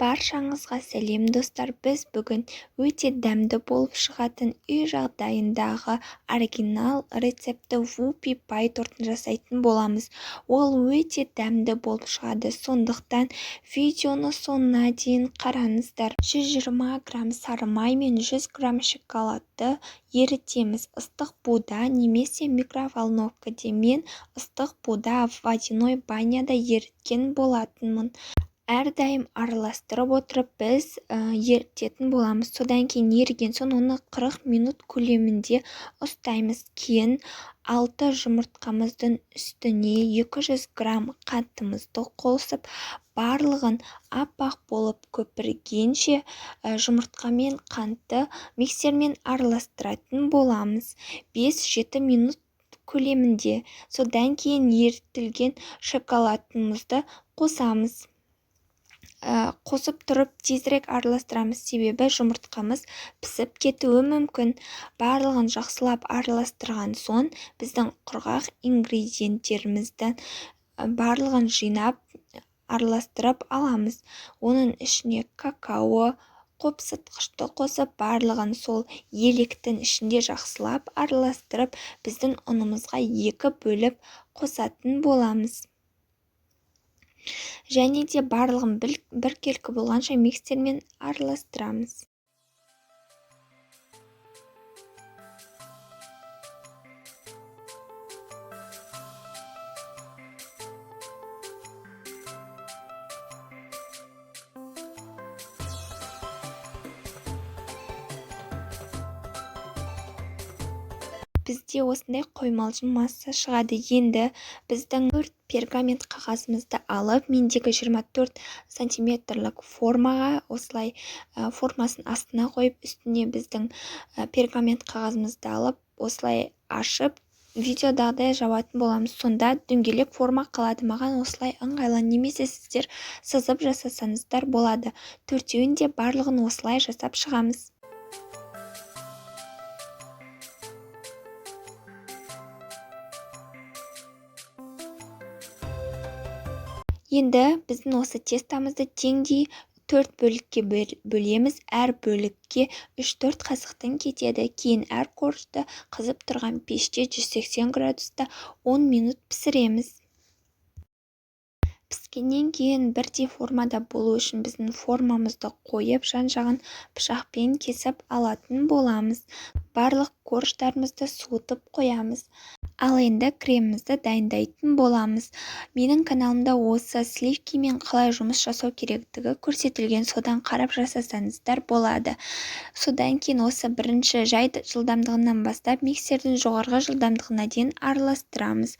Баршаңызға сәлем достар. Біз бүгін өте дәмді болып шығатын үй жағдайындағы оригинал рецепті вупи пай тортын жасайтын боламыз. Ол өте дәмді болып шығады. Сондықтан видеоны соңына дейін қараңыздар. 120 грамм сары май мен 100 грамм шоколадты ерітеміз. Ыстық буда немесе микроволновкада, мен ыстық буда водяной баняда еріткен болатынмын. Әрдайым араластырып отырып біз ерітетін боламыз. Содан кейін еріген соң оны 40 минут көлемінде ұстаймыз. Кейін 6 жұмыртқамыздың үстіне 200 грамм қантымызды қосып, барлығын аппақ болып көпіргенше жұмыртқа мен қантты миксермен араластыратын боламыз. 5-7 минут көлемінде. Содан кейін ерітілген шоколадымызды қосамыз. Қосып тұрып тезірек араластырамыз, себебі жұмыртқамыз пісіп кетуі мүмкін. Барлығын жақсылап араластырған соң біздің құрғақ ингредиенттеріміздің барлығын жинап араластырып аламыз. Оның ішіне какао, қопсытқышты қосып, барлығын сол електің ішінде жақсылап араластырып, біздің ұнымызға 2 бөліп қосатын боламыз. Және де барлығын біркелкі болғанша миксермен араластырамыз. Бізде осындай қоймалжың масса шығады. Енді біздің 4 пергамент қағазымызды алып, мендегі 24 сантиметрлік формаға осылай формасын астына қойып, үстіне біздің пергамент қағазымызды алып, осылай ашып, видеодағыдай жабатын боламыз. Сонда дөңгелек форма қалады. Маған осылай ыңғайлы, немесе сіздер сызып жасасаңыздар болады. Төртеуін де барлығын осылай жасап шығамыз. Енді біздің осы тестамызды теңдей 4 бөлікке бөлеміз. Әр бөлікке 3-4 қасықтан кетеді. Кейін әр коржды қызып тұрған пеште 180 градуста 10 минут пісіреміз. Піскеннен кейін бірдей формада болу үшін біздің формамызды қойып, жан-жағын пышақпен кесіп алатын боламыз. Барлық корждарымызды суытып қоямыз. Ал енді кремімізді дайындайтын боламыз. Менің каналымда осы сливкимен қалай жұмыс жасау керектігі көрсетілген, содан қарап жасасаңыздар болады. Содан кейін осы бірінші жай жылдамдығынан бастап миксердің жоғарғы жылдамдығына дейін араластырамыз.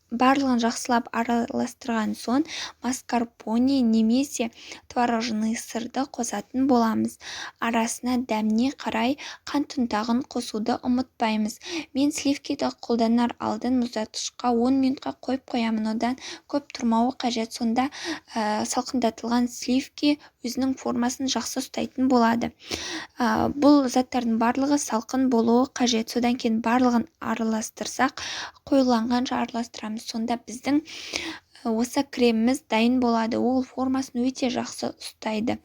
Барлығын жақсылап араластырған соң маскарпоне немесе творожный сырды қосатын боламыз. Арасына дәміне қарай қант ұнтағын қосуды ұмытпаймыз. Мен сливкиді қолданар алдын мұздатқышқа 10 минутқа қойып қоямын. Одан көп тұрмауы қажет. Сонда салқындатылған сливки өзінің формасын жақсы ұстайтын болады. Бұл заттардың барлығы салқын болуы қажет. Содан кейін барлығын араластырсақ, қоюланғанша араластырамыз. Сонда біздің осы креміміз дайын болады. Ол формасын өте жақсы ұстайды.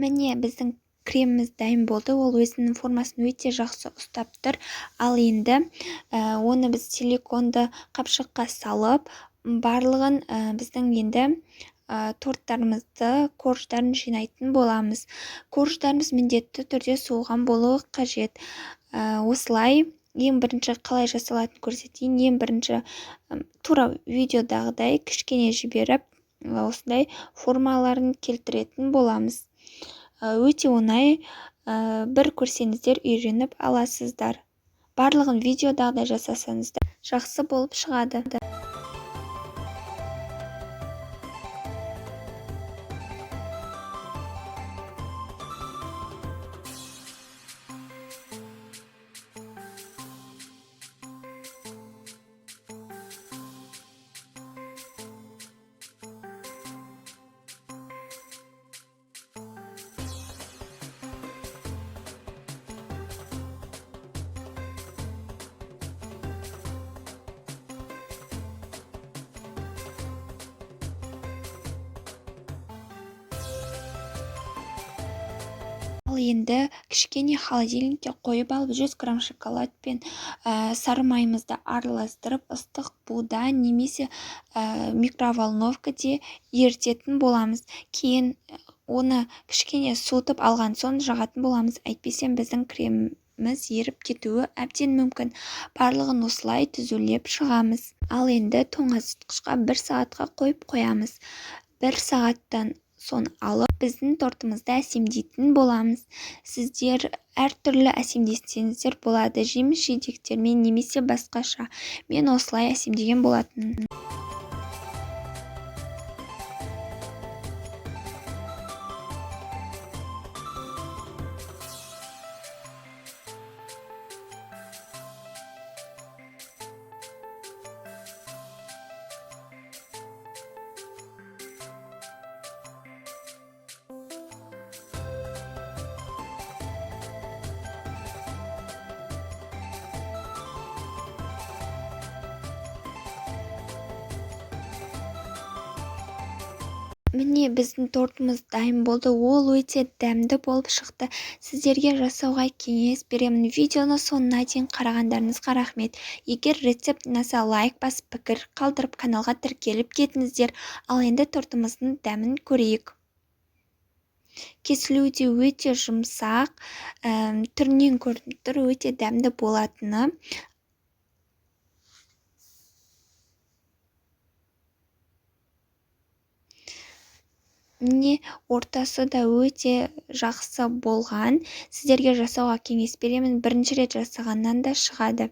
Міне біздің креміміз дайын болды. Ол өзінің формасын өте жақсы ұстап тұр. Ал енді оны біз силиконды қапшыққа салып, барлығын біздің енді торттарымызды, корждарын жинайтын боламыз. Корждарымыз міндетті түрде суыған болуы қажет. Осылай ең бірінші қалай жасалатынын көрсетейін. Ең бірінші тура видеодағыдай кішкене жіберіп, осылай формаларын келтіретін боламыз. Өте оңай, бір көрсеңіздер үйреніп аласыздар. Барлығын видеодағыдай жасасаңыздар жақсы болып шығады. Ал енді кішкене холодильникке қойып алып 100 грамм шоколад пен сары майымызды араластырып ыстық буда немесе микроволновкаде ерітетін боламыз. Кейін оны кішкене суытып алған соң жағатын боламыз. Әйтпесе біздің креміміз еріп кетуі әбден мүмкін. Барлығын осылай түзулеп шығамыз. Ал енді тоңазытқышқа 1 сағатқа қойып қоямыз. 1 сағаттан соң алып біздің тортымызды әсемдейтін боламыз. Сіздер әртүрлі әсемдесеңіздер болады, жеміс-жидектермен немесе басқаша. Мен осылай әсемдеген болатын. Міне біздің тортымыз дайын болды. Ол өте дәмді болып шықты. Сіздерге жасауға кеңес беремін. Видеоны соңына дейін қарағандарыңызға рахмет. Егер рецепт ұнаса, лайк басып, пікір қалдырып, каналға тіркеліп кетіңіздер. Ал енді тортымыздың дәмін көрейік. Кесілуі де өте жұмсақ, түрінен көрініп тұр, өте дәмді болатыны. Міне ортасы да өте жақсы болған. Сіздерге жасауға кеңес беремін. Бірінші рет жасағаннан да шығады.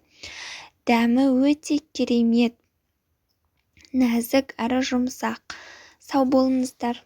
Дәмі өте керемет, нәзік әрі жұмсақ. Сау болыңыздар.